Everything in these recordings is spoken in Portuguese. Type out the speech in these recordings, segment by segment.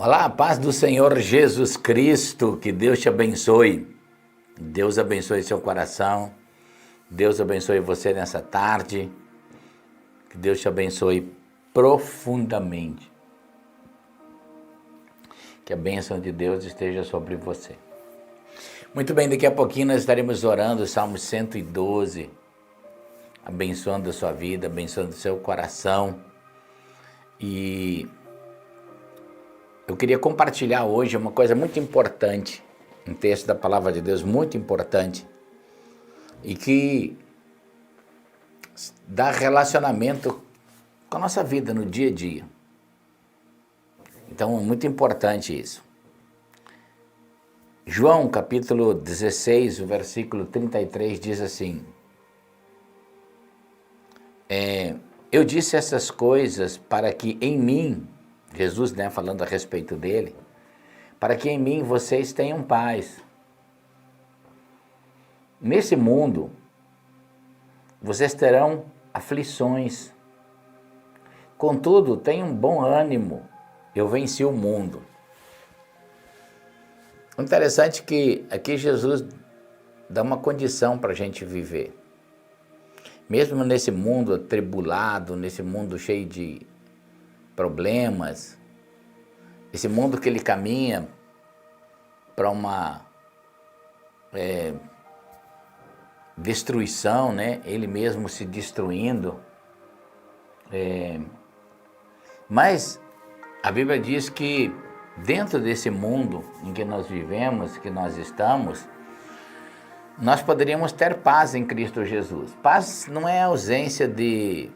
Olá, a paz do Senhor Jesus Cristo, que Deus te abençoe. Deus abençoe seu coração, Deus abençoe você nessa tarde, que Deus te abençoe profundamente. Que a bênção de Deus esteja sobre você. Muito bem, daqui a pouquinho nós estaremos orando o Salmo 112, abençoando a sua vida, abençoando o seu coração. E eu queria compartilhar hoje uma coisa muito importante, um texto da Palavra de Deus muito importante, e que dá relacionamento com a nossa vida no dia a dia. Então é muito importante isso. João capítulo 16, o versículo 33 diz assim: eu disse essas coisas para que em mim, Jesus, falando a respeito dele, para que em mim vocês tenham paz. Nesse mundo, vocês terão aflições. Contudo, tenham bom ânimo, eu venci o mundo. Interessante que aqui Jesus dá uma condição para a gente viver. Mesmo nesse mundo atribulado, nesse mundo cheio de problemas, esse mundo que ele caminha para uma destruição, ele mesmo se destruindo. Mas a Bíblia diz que dentro desse mundo em que nós vivemos, que nós estamos, nós poderíamos ter paz em Cristo Jesus. Paz não é ausência de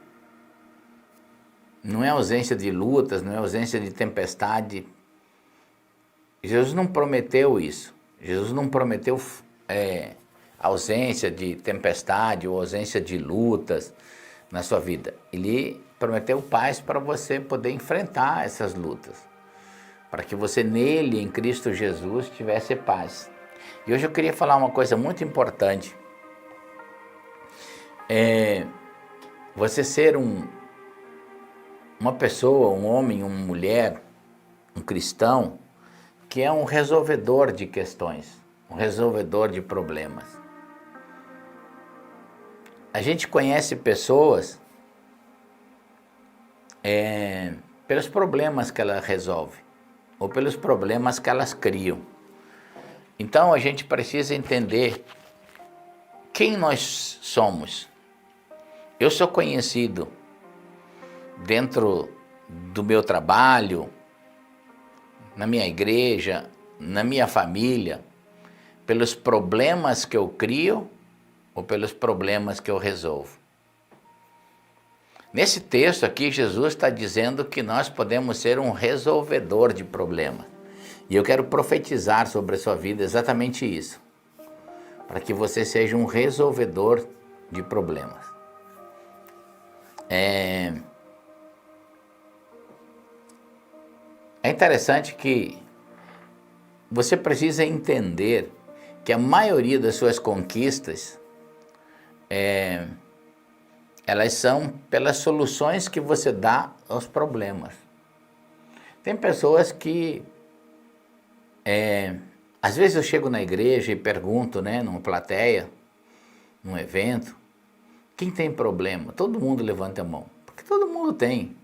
lutas, não é ausência de tempestade. Jesus não prometeu isso. Jesus não prometeu ausência de tempestade ou ausência de lutas na sua vida. Ele prometeu paz para você poder enfrentar essas lutas, para que você nele, em Cristo Jesus, tivesse paz. E hoje eu queria falar uma coisa muito importante. Você ser uma pessoa, um homem, uma mulher, um cristão, que é um resolvedor de questões, um resolvedor de problemas. A gente conhece pessoas pelos problemas que ela resolve, ou pelos problemas que elas criam. Então a gente precisa entender quem nós somos. Eu sou conhecido dentro do meu trabalho, na minha igreja, na minha família, pelos problemas que eu crio ou pelos problemas que eu resolvo. Nesse texto aqui, Jesus está dizendo que nós podemos ser um resolvedor de problemas. E eu quero profetizar sobre a sua vida exatamente isso, para que você seja um resolvedor de problemas. É interessante que você precisa entender que a maioria das suas conquistas, elas são pelas soluções que você dá aos problemas. Tem pessoas que às vezes eu chego na igreja e pergunto, numa plateia, num evento, quem tem problema? Todo mundo levanta a mão, porque todo mundo tem.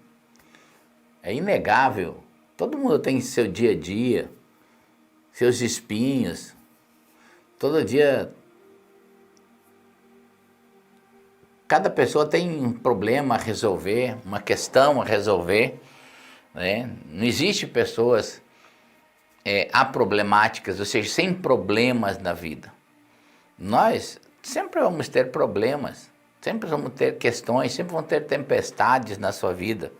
É inegável, todo mundo tem seu dia a dia, seus espinhos, todo dia. Cada pessoa tem um problema a resolver, uma questão a resolver, Não existe pessoas aproblemáticas, ou seja, sem problemas na vida. Nós sempre vamos ter problemas, sempre vamos ter questões, sempre vamos ter tempestades na sua vida.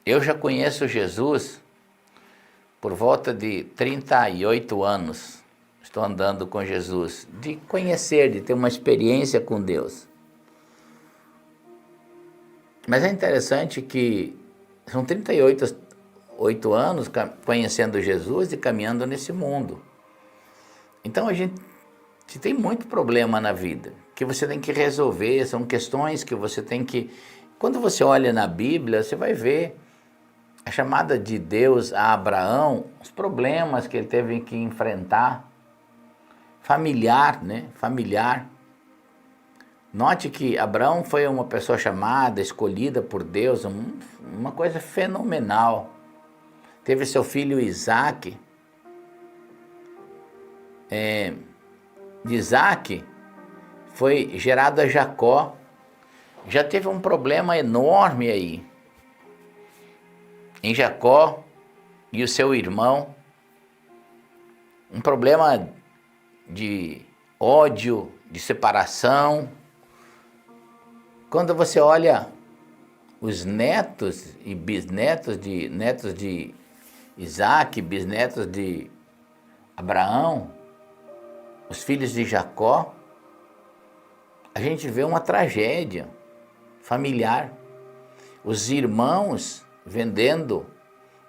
Eu já conheço Jesus por volta de 38 anos. Estou andando com Jesus, de conhecer, de ter uma experiência com Deus. Mas é interessante que são 38 anos conhecendo Jesus e caminhando nesse mundo. Então a gente tem muito problema na vida, que você tem que resolver, são questões que você tem que... Quando você olha na Bíblia, você vai ver a chamada de Deus a Abraão, os problemas que ele teve que enfrentar, familiar, né? Familiar. Note que Abraão foi uma pessoa chamada, escolhida por Deus, uma coisa fenomenal. Teve seu filho Isaac. De Isaac foi gerado a Jacó. Já teve um problema enorme aí em Jacó e o seu irmão. Um problema de ódio, de separação. Quando você olha os netos e bisnetos netos de Isaac, bisnetos de Abraão, os filhos de Jacó, a gente vê uma tragédia familiar. Os irmãos vendendo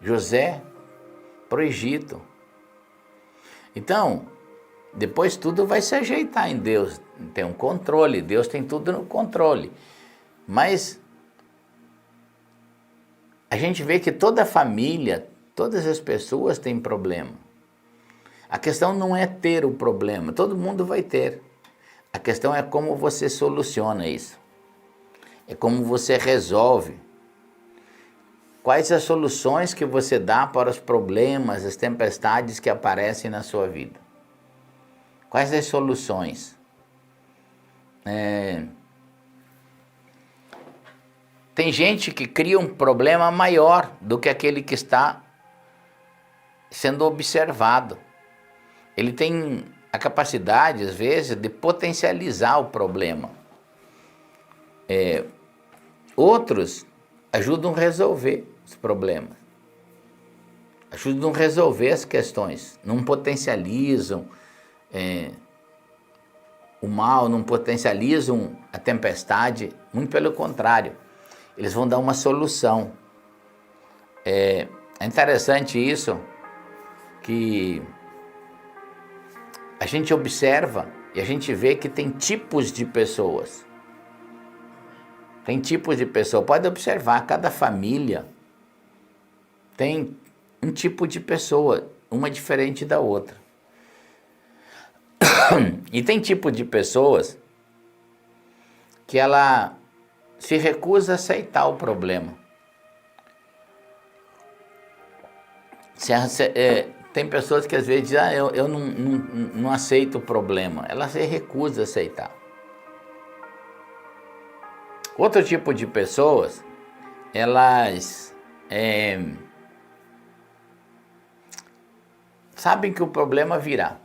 José para o Egito. Então, depois tudo vai se ajeitar em Deus. Tem um controle, Deus tem tudo no controle. Mas a gente vê que toda a família, todas as pessoas têm problema. A questão não é ter o problema, todo mundo vai ter. A questão é como você soluciona isso. É como você resolve. Quais as soluções que você dá para os problemas, as tempestades que aparecem na sua vida? Quais as soluções? Tem gente que cria um problema maior do que aquele que está sendo observado. Ele tem a capacidade, às vezes, de potencializar o problema. Outros ajudam a resolver os problemas. Ajudam a resolver as questões. Não potencializam o mal, não potencializam a tempestade. Muito pelo contrário. Eles vão dar uma solução. É interessante isso, que a gente observa e a gente vê que tem tipos de pessoas. Tem tipos de pessoas. Pode observar, cada família tem um tipo de pessoa, uma diferente da outra. E tem tipo de pessoas que ela se recusa a aceitar o problema. Tem pessoas que às vezes dizem, eu não aceito o problema. Ela se recusa a aceitar. Outro tipo de pessoas, elas sabem que o problema virá.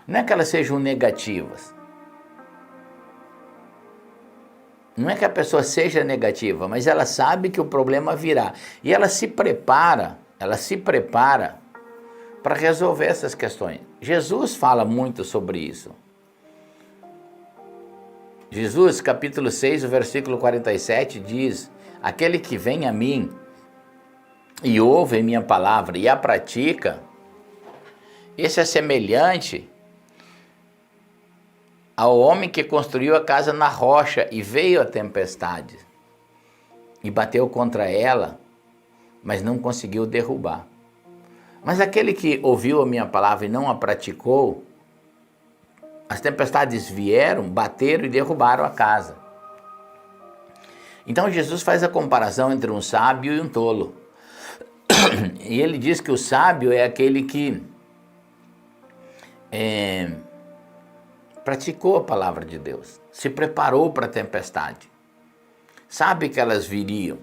Não é que elas sejam negativas. Não é que a pessoa seja negativa, mas ela sabe que o problema virá. E ela se prepara para resolver essas questões. Jesus fala muito sobre isso. Jesus, capítulo 6, o versículo 47, diz: aquele que vem a mim e ouve minha palavra e a pratica, esse é semelhante ao homem que construiu a casa na rocha e veio a tempestade e bateu contra ela, mas não conseguiu derrubar. Mas aquele que ouviu a minha palavra e não a praticou, as tempestades vieram, bateram e derrubaram a casa. Então Jesus faz a comparação entre um sábio e um tolo. E ele diz que o sábio é aquele que praticou a palavra de Deus, se preparou para a tempestade, sabe que elas viriam.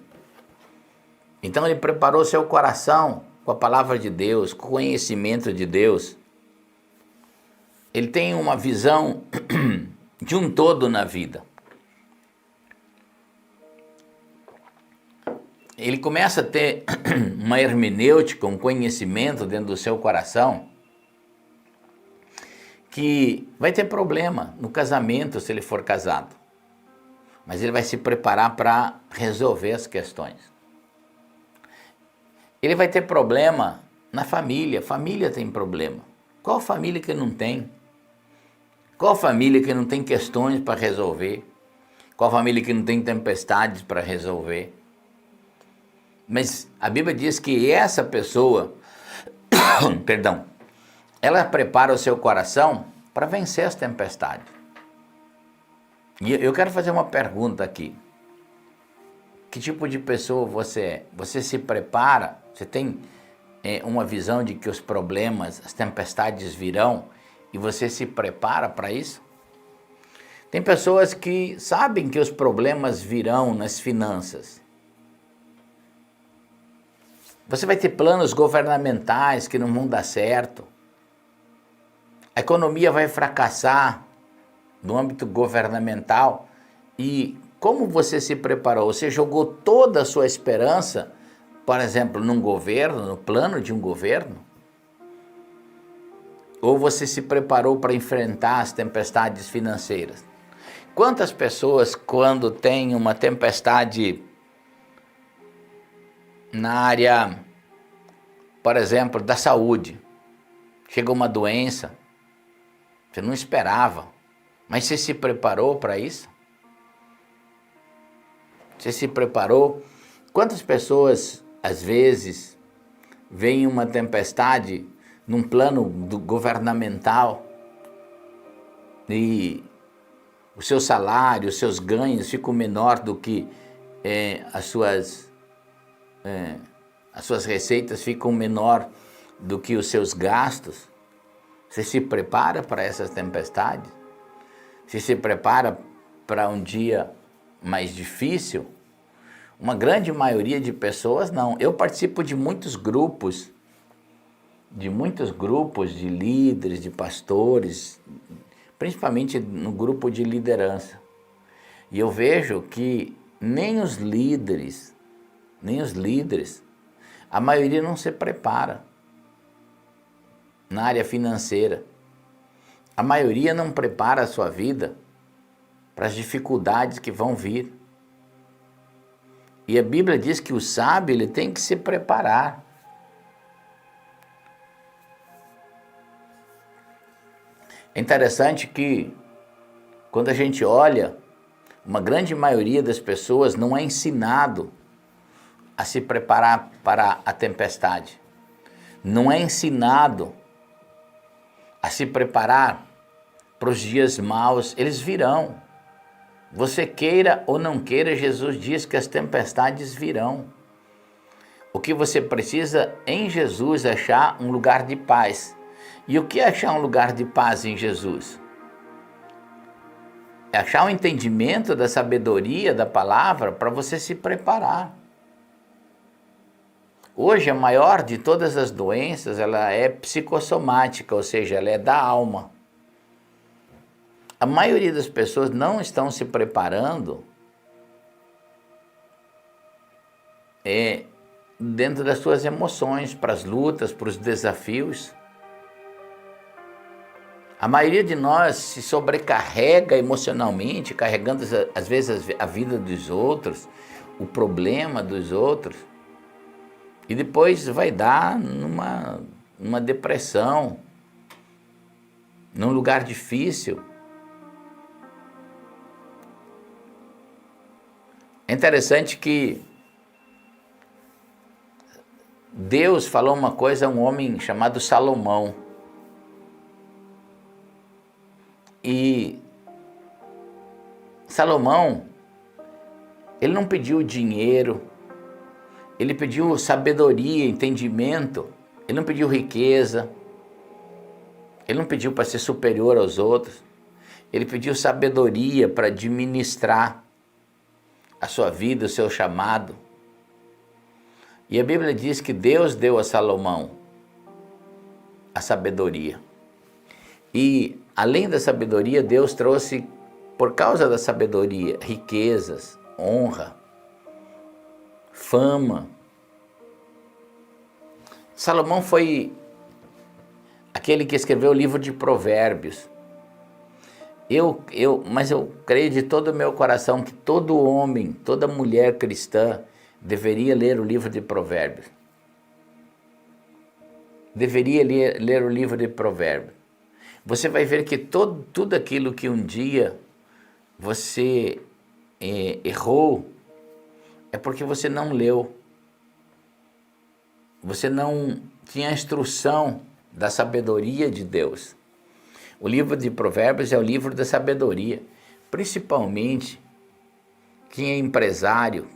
Então ele preparou seu coração com a palavra de Deus, com o conhecimento de Deus. Ele tem uma visão de um todo na vida. Ele começa a ter uma hermenêutica, um conhecimento dentro do seu coração, que vai ter problema no casamento se ele for casado. Mas ele vai se preparar para resolver as questões. Ele vai ter problema na família. Família tem problema. Qual família que não tem? Qual família que não tem questões para resolver? Qual família que não tem tempestades para resolver? Mas a Bíblia diz que essa pessoa, perdão, ela prepara o seu coração para vencer as tempestades. E eu quero fazer uma pergunta aqui. Que tipo de pessoa você é? Você se prepara? Você tem uma visão de que os problemas, as tempestades virão e você se prepara para isso? Tem pessoas que sabem que os problemas virão nas finanças. Você vai ter planos governamentais que não vão dar certo. A economia vai fracassar no âmbito governamental. E como você se preparou? Você jogou toda a sua esperança, por exemplo, num governo, no plano de um governo? Ou você se preparou para enfrentar as tempestades financeiras? Quantas pessoas, quando tem uma tempestade na área, por exemplo, da saúde, chega uma doença, você não esperava, mas você se preparou para isso? Você se preparou? Quantas pessoas, às vezes, veem uma tempestade num plano governamental e o seu salário, os seus ganhos ficam menor do que as suas receitas ficam menor do que os seus gastos? Você se prepara para essas tempestades? Você se prepara para um dia mais difícil? Uma grande maioria de pessoas não. Eu participo de muitos grupos de líderes, de pastores, principalmente no grupo de liderança. E eu vejo que nem os líderes, a maioria não se prepara na área financeira. A maioria não prepara a sua vida para as dificuldades que vão vir. E a Bíblia diz que o sábio ele tem que se preparar. É interessante que quando a gente olha, uma grande maioria das pessoas não é ensinado a se preparar para a tempestade. Não é ensinado a se preparar para os dias maus, eles virão. Você queira ou não queira, Jesus diz que as tempestades virão. O que você precisa em Jesus é achar um lugar de paz. E o que é achar um lugar de paz em Jesus? É achar um entendimento da sabedoria da palavra para você se preparar. Hoje a maior de todas as doenças, ela é psicossomática, ou seja, ela é da alma. A maioria das pessoas não estão se preparando dentro das suas emoções, para as lutas, para os desafios. A maioria de nós se sobrecarrega emocionalmente, carregando às vezes a vida dos outros, o problema dos outros, e depois vai dar numa depressão, num lugar difícil. É interessante que Deus falou uma coisa a um homem chamado Salomão. E Salomão, ele não pediu dinheiro, ele pediu sabedoria, entendimento, ele não pediu riqueza, ele não pediu para ser superior aos outros, ele pediu sabedoria para administrar a sua vida, o seu chamado. E a Bíblia diz que Deus deu a Salomão a sabedoria. E além da sabedoria, Deus trouxe, por causa da sabedoria, riquezas, honra, fama. Salomão foi aquele que escreveu o livro de Provérbios. Mas eu creio de todo o meu coração que todo homem, toda mulher cristã deveria ler o livro de Provérbios. Deveria ler o livro de Provérbios. Você vai ver que tudo aquilo que um dia você errou é porque você não leu. você não tinha a instrução da sabedoria de Deus. O livro de Provérbios é o livro da sabedoria, principalmente quem é empresário,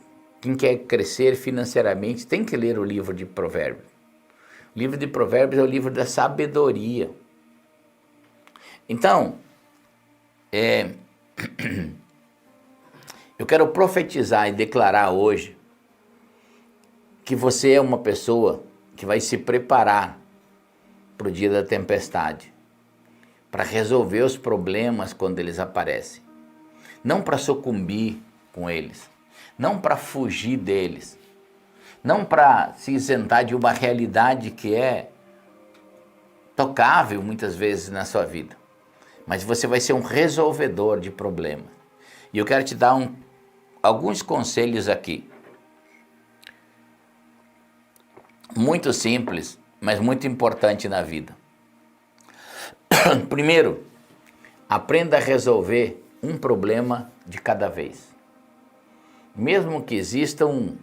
quem quer crescer financeiramente, tem que ler o livro de Provérbios. O livro de Provérbios é o livro da sabedoria. Então, eu quero profetizar e declarar hoje que você é uma pessoa que vai se preparar para o dia da tempestade, para resolver os problemas quando eles aparecem, não para sucumbir com eles, não para fugir deles, não para se isentar de uma realidade que é tocável muitas vezes na sua vida, mas você vai ser um resolvedor de problemas. E eu quero te dar alguns conselhos aqui, muito simples, mas muito importante na vida. Primeiro, aprenda a resolver um problema de cada vez. Mesmo que existam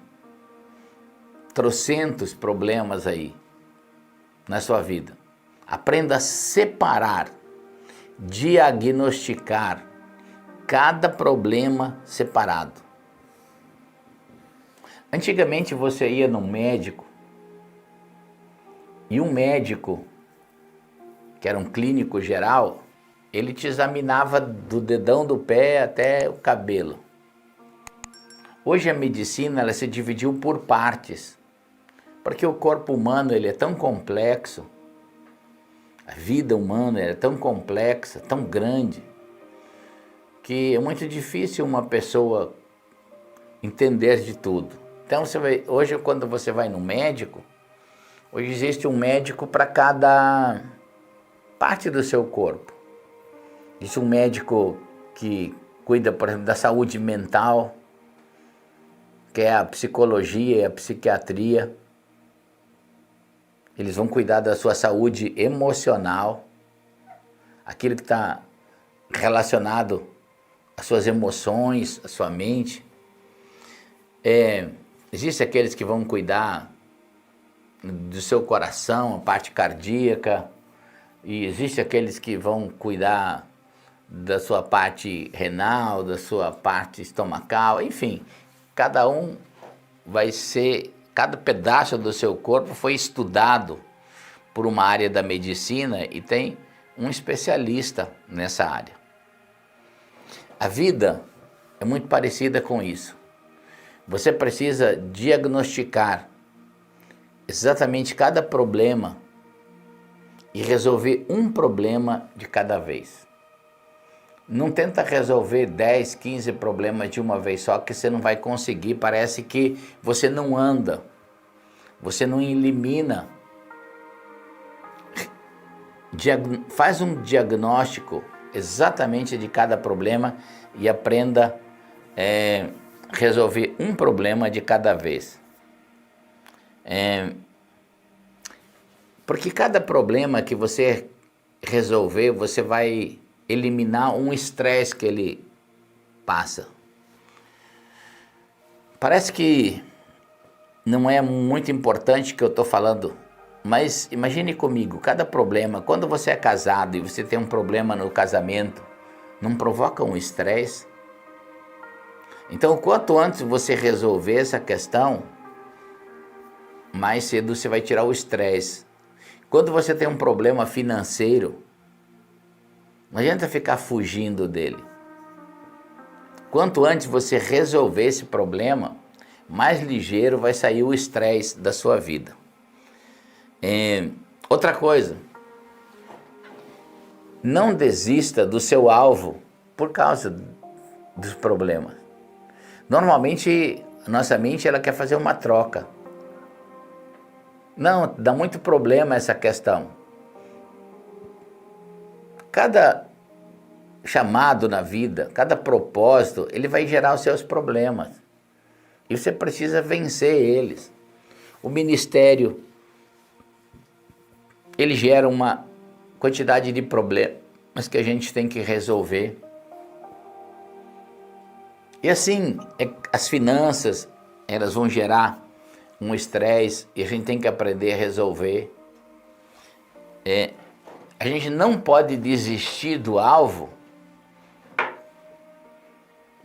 trocentos problemas aí na sua vida, aprenda a separar, diagnosticar cada problema separado. Antigamente você ia no médico e um médico, que era um clínico geral, ele te examinava do dedão do pé até o cabelo. Hoje a medicina ela se dividiu por partes, porque o corpo humano ele é tão complexo, a vida humana é tão complexa, tão grande, que é muito difícil uma pessoa entender de tudo. Então hoje quando você vai no médico, hoje existe um médico para cada parte do seu corpo. Existe um médico que cuida, por exemplo, da saúde mental, que é a psicologia e a psiquiatria. Eles vão cuidar da sua saúde emocional, aquilo que está relacionado às suas emoções, à sua mente. Existem aqueles que vão cuidar do seu coração, a parte cardíaca, e existem aqueles que vão cuidar da sua parte renal, da sua parte estomacal, enfim, cada pedaço do seu corpo foi estudado por uma área da medicina e tem um especialista nessa área. A vida é muito parecida com isso. Você precisa diagnosticar exatamente cada problema e resolver um problema de cada vez. Não tenta resolver 10, 15 problemas de uma vez só, que você não vai conseguir. Parece que você não anda, você não elimina. Faz um diagnóstico exatamente de cada problema e aprenda a resolver um problema de cada vez. Porque cada problema que você resolver, você vai eliminar um estresse que ele passa. Parece que não é muito importante o que eu estou falando, mas imagine comigo, cada problema, quando você é casado e você tem um problema no casamento, não provoca um estresse? Então, quanto antes você resolver essa questão, mais cedo você vai tirar o estresse. Quando você tem um problema financeiro, não adianta ficar fugindo dele. Quanto antes você resolver esse problema, mais ligeiro vai sair o estresse da sua vida. Outra coisa, não desista do seu alvo por causa dos problemas. Normalmente, nossa mente ela quer fazer uma troca. Não, dá muito problema essa questão. Cada chamado na vida, cada propósito, ele vai gerar os seus problemas. E você precisa vencer eles. O ministério, ele gera uma quantidade de problemas que a gente tem que resolver. E assim, as finanças, elas vão gerar um estresse e a gente tem que aprender a resolver. A gente não pode desistir do alvo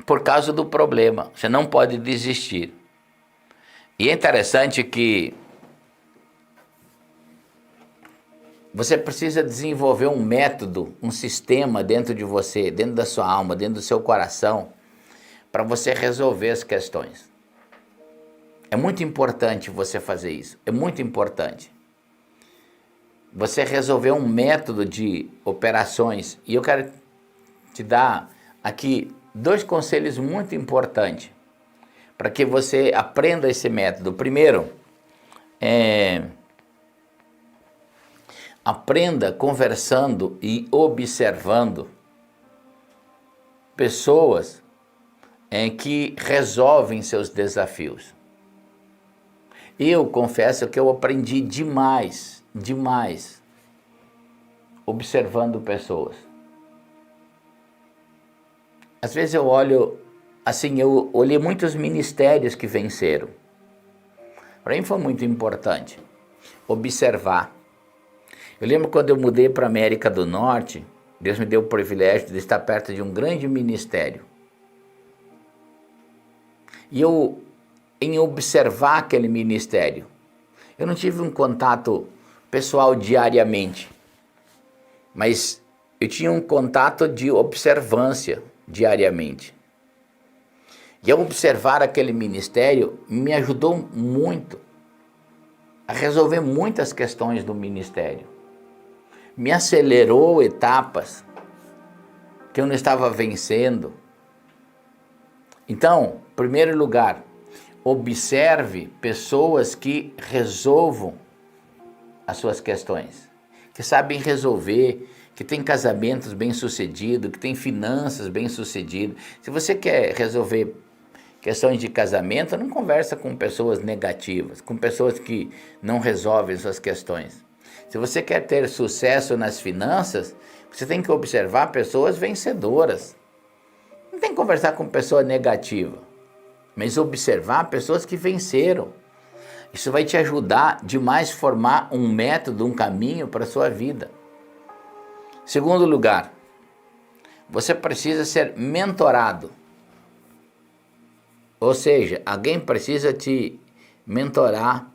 por causa do problema. Você não pode desistir. E é interessante que você precisa desenvolver um método, um sistema dentro de você, dentro da sua alma, dentro do seu coração, para você resolver as questões. É muito importante você fazer isso, é muito importante. Você resolver um método de operações, e eu quero te dar aqui 2 conselhos muito importantes, para que você aprenda esse método. Primeiro, aprenda conversando e observando pessoas que resolvem seus desafios. Eu confesso que eu aprendi demais observando pessoas. Às vezes eu olho, assim, eu olhei muitos ministérios que venceram. Para mim foi muito importante observar. Eu lembro quando eu mudei para a América do Norte, Deus me deu o privilégio de estar perto de um grande ministério. E eu, em observar aquele ministério, eu não tive um contato pessoal diariamente, mas eu tinha um contato de observância diariamente. E ao observar aquele ministério, me ajudou muito a resolver muitas questões do ministério. Me acelerou etapas que eu não estava vencendo. Então, em primeiro lugar, observe pessoas que resolvam as suas questões, que sabem resolver, que têm casamentos bem-sucedidos, que têm finanças bem-sucedidas. Se você quer resolver questões de casamento, não conversa com pessoas negativas, com pessoas que não resolvem suas questões. Se você quer ter sucesso nas finanças, você tem que observar pessoas vencedoras. Não tem que conversar com pessoa negativa, mas observar pessoas que venceram. Isso vai te ajudar demais a formar um método, um caminho para a sua vida. Segundo lugar, você precisa ser mentorado. Ou seja, alguém precisa te mentorar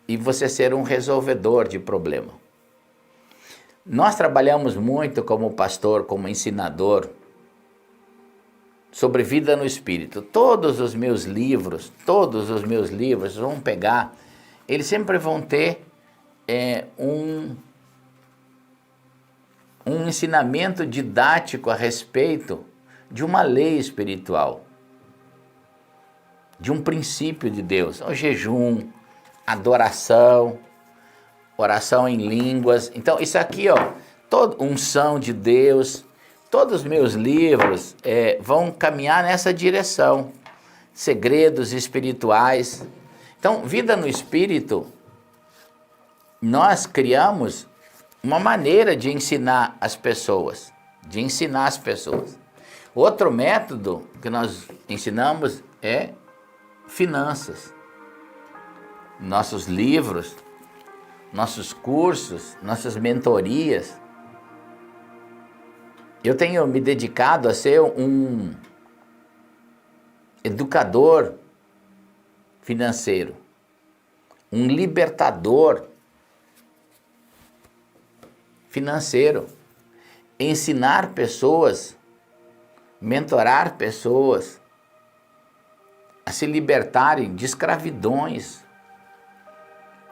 e você ser um resolvedor de problema. Nós trabalhamos muito como pastor, como ensinador, sobre vida no Espírito. Todos os meus livros, vão pegar, eles sempre vão ter um ensinamento didático a respeito de uma lei espiritual, de um princípio de Deus, o jejum, adoração, oração em línguas. Então isso aqui, unção de Deus, todos os meus livros vão caminhar nessa direção, segredos espirituais. Então, vida no Espírito, nós criamos uma maneira de ensinar as pessoas, Outro método que nós ensinamos é finanças. Nossos livros, nossos cursos, nossas mentorias. Eu tenho me dedicado a ser um educador financeiro, um libertador financeiro, ensinar pessoas, mentorar pessoas a se libertarem de escravidões,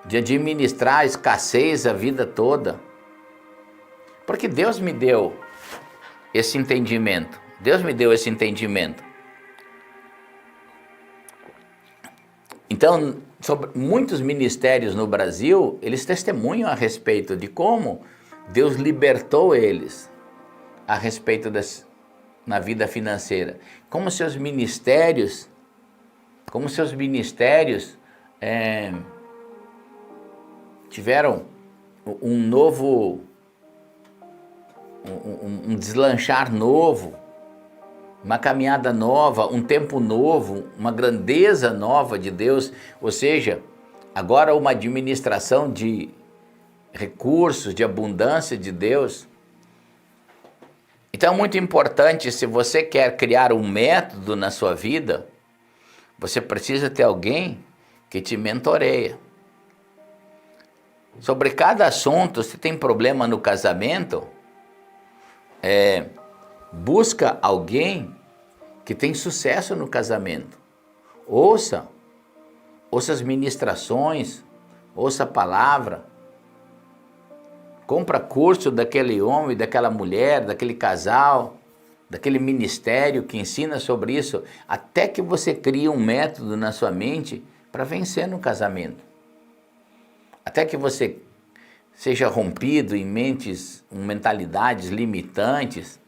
de administrar a escassez a vida toda. Porque Deus me deu esse entendimento. Então, sobre muitos ministérios no Brasil, eles testemunham a respeito de como Deus libertou eles a respeito na vida financeira. Como seus ministérios tiveram um novo, um deslanchar novo uma caminhada nova, um tempo novo, uma grandeza nova de Deus, ou seja, agora uma administração de recursos, de abundância de Deus. Então é muito importante, se você quer criar um método na sua vida, você precisa ter alguém que te mentoreia. Sobre cada assunto, se tem problema no casamento, busca alguém que tem sucesso no casamento. Ouça as ministrações, ouça a palavra. Compra curso daquele homem, daquela mulher, daquele casal, daquele ministério que ensina sobre isso, até que você crie um método na sua mente para vencer no casamento. Até que você seja rompido em mentalidades limitantes.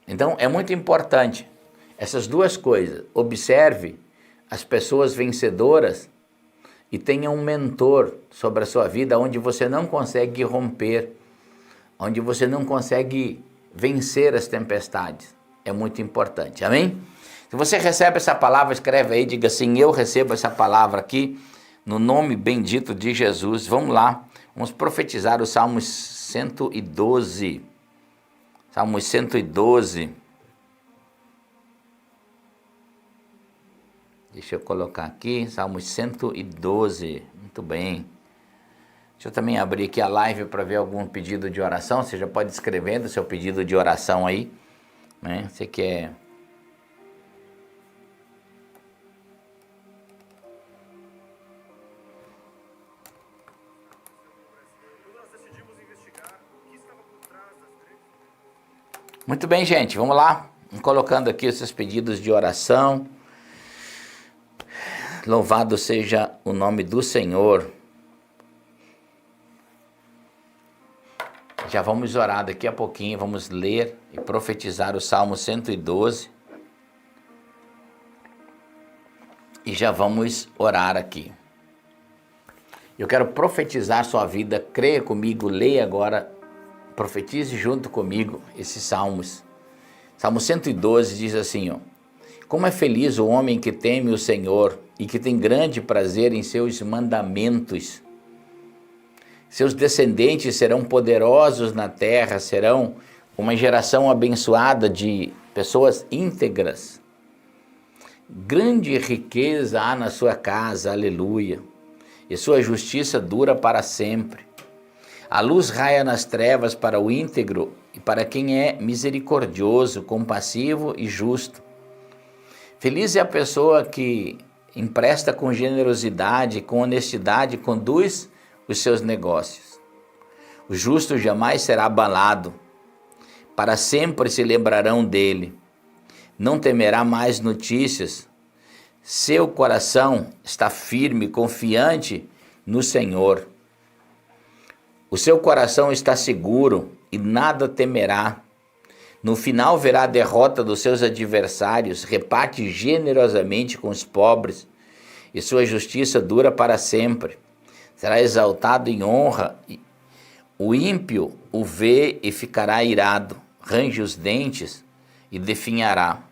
Então é muito importante essas duas coisas. Observe as pessoas vencedoras e tenha um mentor sobre a sua vida onde você não consegue romper, onde você não consegue vencer as tempestades. É muito importante, amém? Se você recebe essa palavra, escreve aí, diga assim: eu recebo essa palavra aqui, no nome bendito de Jesus. Vamos lá, vamos profetizar o Salmo 112. Salmo 112. Deixa eu colocar aqui, Salmo 112, muito bem. Deixa eu também abrir aqui a live para ver algum pedido de oração. Você já pode escrever o seu pedido de oração aí, né? Você quer... Muito bem, gente, vamos lá. Vamos colocando aqui os seus pedidos de oração. Louvado seja o nome do Senhor. Já vamos orar daqui a pouquinho, vamos ler e profetizar o Salmo 112. E já vamos orar aqui. Eu quero profetizar sua vida, creia comigo, leia agora, profetize junto comigo esses salmos. Salmo 112 diz assim, ó: como é feliz o homem que teme o Senhor e que tem grande prazer em seus mandamentos. Seus descendentes serão poderosos na terra, serão uma geração abençoada de pessoas íntegras. Grande riqueza há na sua casa, aleluia, e sua justiça dura para sempre. A luz raia nas trevas para o íntegro e para quem é misericordioso, compassivo e justo. Feliz é a pessoa que empresta com generosidade, com honestidade, conduz os seus negócios. O justo jamais será abalado, para sempre se lembrarão dele. Não temerá mais notícias. Seu coração está firme, confiante no Senhor. O seu coração está seguro e nada temerá. No final verá a derrota dos seus adversários, reparte generosamente com os pobres, e sua justiça dura para sempre. Será exaltado em honra. O ímpio o vê e ficará irado, range os dentes e definhará.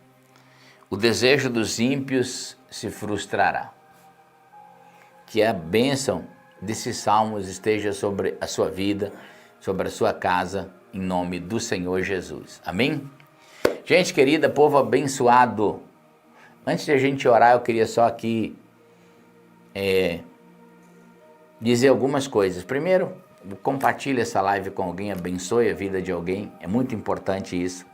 O desejo dos ímpios se frustrará. Que a bênção desses salmos esteja sobre a sua vida, sobre a sua casa, em nome do Senhor Jesus. Amém? Gente querida, povo abençoado, antes de a gente orar, eu queria só aqui dizer algumas coisas. Primeiro, compartilhe essa live com alguém, abençoe a vida de alguém, é muito importante isso.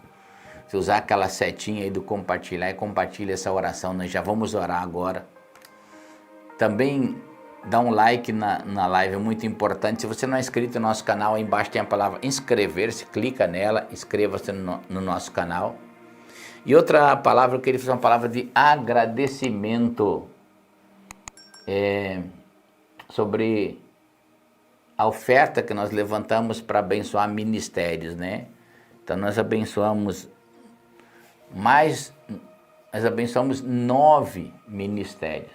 Se usar aquela setinha aí do compartilhar e compartilhe essa oração, nós já vamos orar agora. Também dá um like na live, é muito importante. Se você não é inscrito no nosso canal, aí embaixo tem a palavra inscrever-se, clica nela, inscreva-se no nosso canal. E outra palavra, eu queria fazer uma palavra de agradecimento sobre a oferta que nós levantamos para abençoar ministérios, né? Então nós abençoamos nós abençoamos 9 ministérios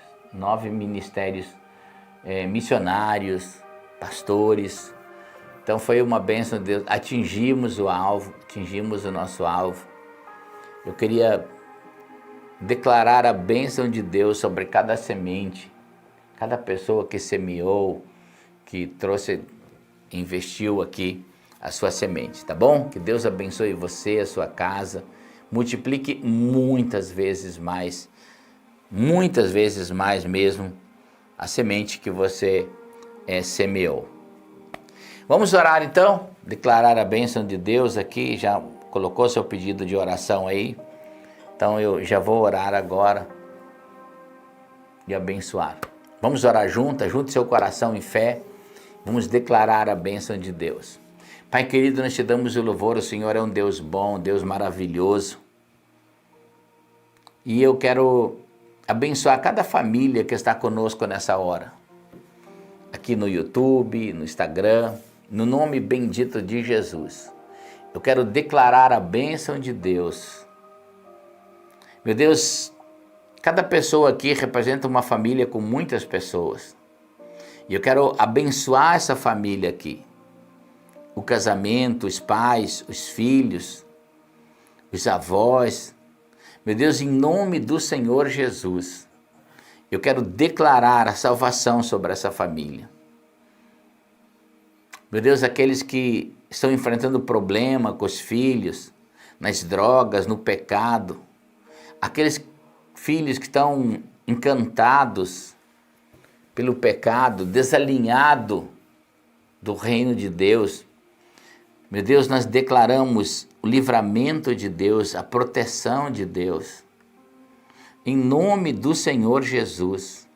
missionários, pastores. Então foi uma bênção de Deus, atingimos o alvo, atingimos o nosso alvo. eu queria declarar a bênção de Deus sobre cada semente, cada pessoa que semeou, que trouxe, investiu aqui a sua semente, tá bom? Que Deus abençoe você, a sua casa, multiplique muitas vezes mais mesmo, a semente que você semeou. Vamos orar então, declarar a bênção de Deus aqui, já colocou seu pedido de oração aí, então eu já vou orar agora e abençoar. Vamos orar junte seu coração em fé, vamos declarar a bênção de Deus. Pai querido, nós te damos o louvor, o Senhor é um Deus bom, um Deus maravilhoso. E eu quero abençoar cada família que está conosco nessa hora. Aqui no YouTube, no Instagram, no nome bendito de Jesus. Eu quero declarar a bênção de Deus. Meu Deus, cada pessoa aqui representa uma família com muitas pessoas. E eu quero abençoar essa família aqui. O casamento, os pais, os filhos, os avós. Meu Deus, em nome do Senhor Jesus, eu quero declarar a salvação sobre essa família. Meu Deus, aqueles que estão enfrentando problema com os filhos, nas drogas, no pecado, aqueles filhos que estão encantados pelo pecado, desalinhados do reino de Deus. Meu Deus, nós declaramos o livramento de Deus, a proteção de Deus. Em nome do Senhor Jesus,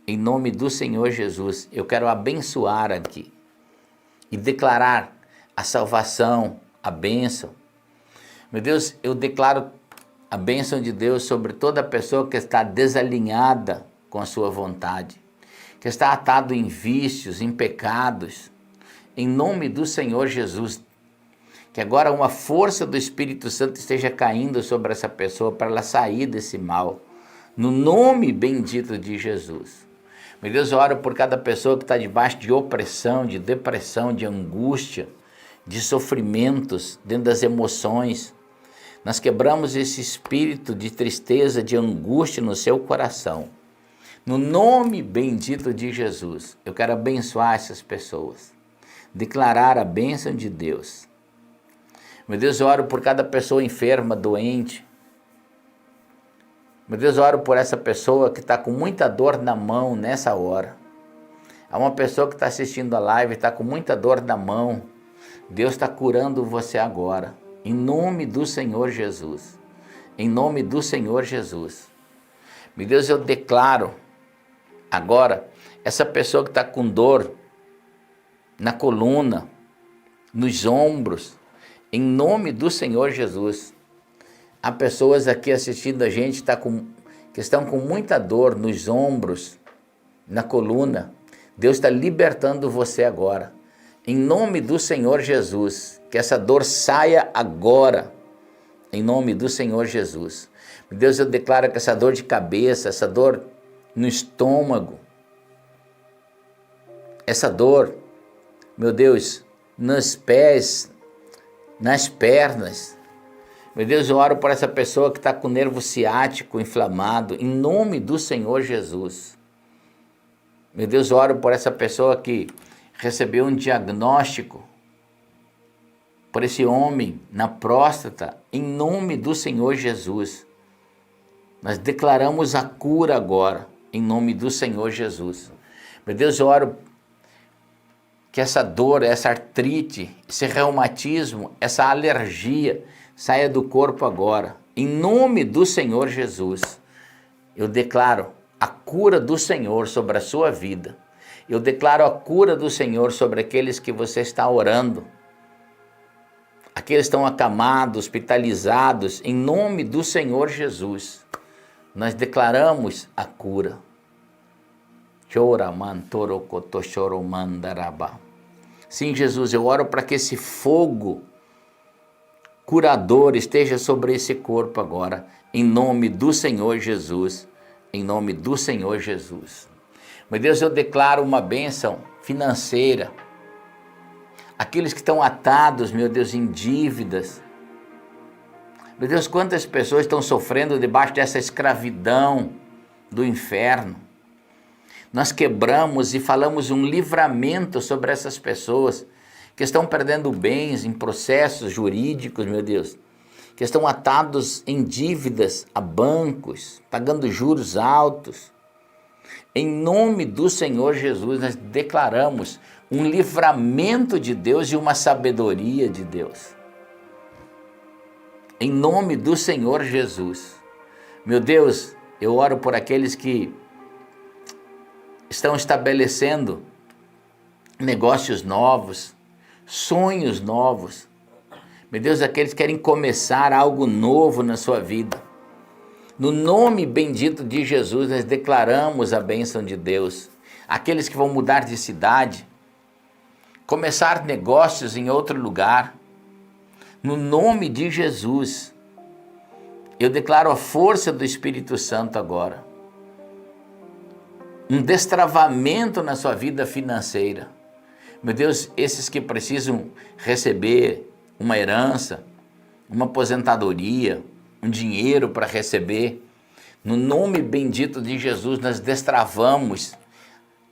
em nome do Senhor Jesus, eu quero abençoar aqui e declarar a salvação, a bênção. Meu Deus, eu declaro a bênção de Deus sobre toda pessoa que está desalinhada com a sua vontade, que está atado em vícios, em pecados. Em nome do Senhor Jesus, que agora uma força do Espírito Santo esteja caindo sobre essa pessoa para ela sair desse mal. No nome bendito de Jesus. Meu Deus, eu oro por cada pessoa que está debaixo de opressão, de depressão, de angústia, de sofrimentos, dentro das emoções. Nós quebramos esse espírito de tristeza, de angústia no seu coração. No nome bendito de Jesus, eu quero abençoar essas pessoas. Declarar a bênção de Deus. Meu Deus, eu oro por cada pessoa enferma, doente. Meu Deus, eu oro por essa pessoa que está com muita dor na mão nessa hora. Há uma pessoa que está assistindo a live e está com muita dor na mão. Deus está curando você agora. Em nome do Senhor Jesus. Em nome do Senhor Jesus. Meu Deus, eu declaro agora essa pessoa que está com dor na coluna, nos ombros, em nome do Senhor Jesus. Há pessoas aqui assistindo a gente que estão com muita dor nos ombros, na coluna. Deus está libertando você agora. Em nome do Senhor Jesus, que essa dor saia agora. Em nome do Senhor Jesus. Deus, eu declaro que essa dor de cabeça, essa dor no estômago, essa dor, meu Deus, nos pés, nas pernas. Meu Deus, eu oro por essa pessoa que está com o nervo ciático inflamado, em nome do Senhor Jesus. Meu Deus, eu oro por essa pessoa que recebeu um diagnóstico, por esse homem na próstata, em nome do Senhor Jesus. Nós declaramos a cura agora, em nome do Senhor Jesus. Meu Deus, eu oro que essa dor, essa artrite, esse reumatismo, essa alergia saia do corpo agora. Em nome do Senhor Jesus, eu declaro a cura do Senhor sobre a sua vida. Eu declaro a cura do Senhor sobre aqueles que você está orando. Aqueles que estão acamados, hospitalizados, em nome do Senhor Jesus. Nós declaramos a cura. Sim, Jesus, eu oro para que esse fogo curador esteja sobre esse corpo agora, em nome do Senhor Jesus, em nome do Senhor Jesus. Meu Deus, eu declaro uma bênção financeira. Aqueles que estão atados, meu Deus, em dívidas, Meu Deus, quantas pessoas estão sofrendo debaixo dessa escravidão do inferno. Nós quebramos e falamos um livramento sobre essas pessoas que estão perdendo bens em processos jurídicos, meu Deus, que estão atados em dívidas a bancos, pagando juros altos. Em nome do Senhor Jesus, nós declaramos um livramento de Deus e uma sabedoria de Deus. Em nome do Senhor Jesus. Meu Deus, eu oro por aqueles que estão estabelecendo negócios novos, sonhos novos. Meu Deus, aqueles que querem começar algo novo na sua vida. No nome bendito de Jesus, nós declaramos a bênção de Deus. Aqueles que vão mudar de cidade, começar negócios em outro lugar. No nome de Jesus, eu declaro a força do Espírito Santo agora. Um destravamento na sua vida financeira. Meu Deus, esses que precisam receber uma herança, uma aposentadoria, um dinheiro para receber, no nome bendito de Jesus, nós destravamos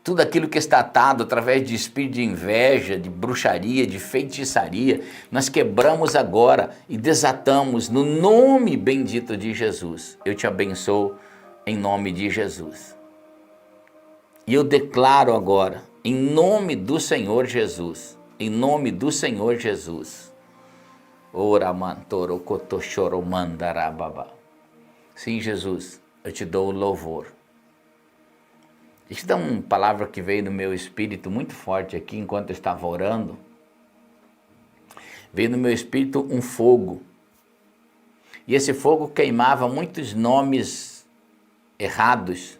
tudo aquilo que está atado através de espírito de inveja, de bruxaria, de feitiçaria, nós quebramos agora e desatamos no nome bendito de Jesus. Eu te abençoo em nome de Jesus. E eu declaro agora, em nome do Senhor Jesus, em nome do Senhor Jesus. Sim, Jesus, eu te dou o louvor. Deixa eu dar uma palavra que veio no meu espírito muito forte aqui, enquanto eu estava orando. Veio no meu espírito um fogo. E esse fogo queimava muitos nomes errados,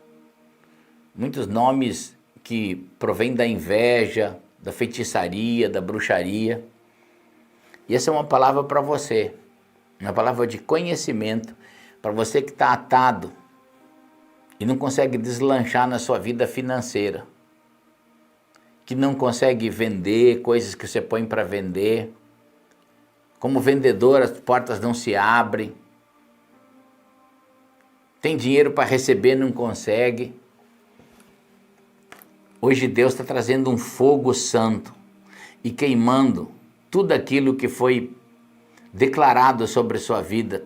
muitos nomes que provêm da inveja, da feitiçaria, da bruxaria. E essa é uma palavra para você, uma palavra de conhecimento, para você que está atado e não consegue deslanchar na sua vida financeira, que não consegue vender coisas que você põe para vender. Como vendedor, as portas não se abrem. Tem dinheiro para receber, não consegue. Hoje Deus está trazendo um fogo santo e queimando tudo aquilo que foi declarado sobre sua vida.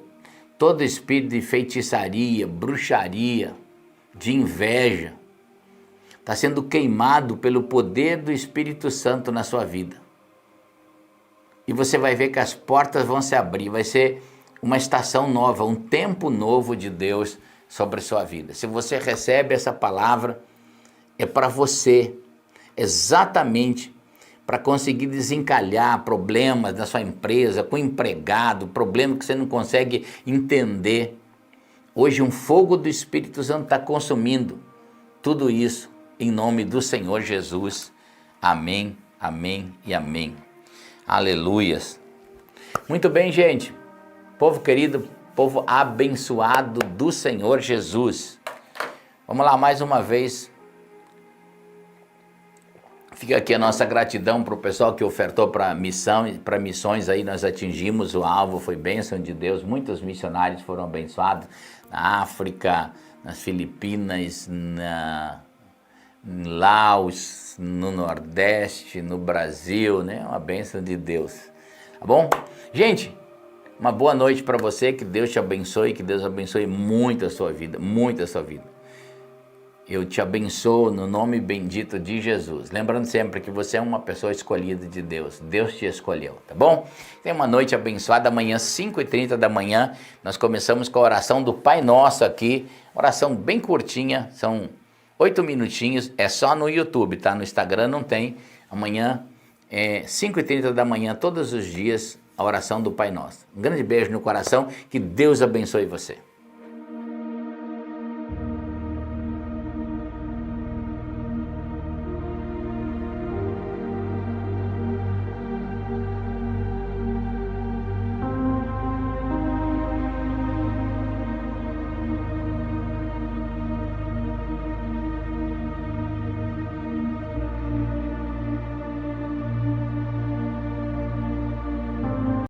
Todo espírito de feitiçaria, bruxaria, de inveja, está sendo queimado pelo poder do Espírito Santo na sua vida. E você vai ver que as portas vão se abrir, vai ser uma estação nova, um tempo novo de Deus sobre a sua vida. Se você recebe essa palavra, é para você, exatamente para conseguir desencalhar problemas da sua empresa, com o empregado, problema que você não consegue entender. Hoje um fogo do Espírito Santo está consumindo tudo isso, em nome do Senhor Jesus. Amém, amém e amém. Aleluias. Muito bem, gente. Povo querido, povo abençoado do Senhor Jesus. Vamos lá mais uma vez. Fica aqui a nossa gratidão para o pessoal que ofertou para missões aí, nós atingimos o alvo, foi bênção de Deus, muitos missionários foram abençoados na África, nas Filipinas, em Laos, no Nordeste, no Brasil, né? Uma bênção de Deus, tá bom? Gente, uma boa noite para você, que Deus te abençoe, que Deus abençoe muito a sua vida, muito a sua vida. Eu te abençoo no nome bendito de Jesus. Lembrando sempre que você é uma pessoa escolhida de Deus. Deus te escolheu, tá bom? Tenha uma noite abençoada. Amanhã, 5h30 da manhã, nós começamos com a oração do Pai Nosso aqui. Oração bem curtinha, são 8 minutinhos. É só no YouTube, tá? No Instagram não tem. Amanhã, 5h30 da manhã, todos os dias, a oração do Pai Nosso. Um grande beijo no coração. Que Deus abençoe você.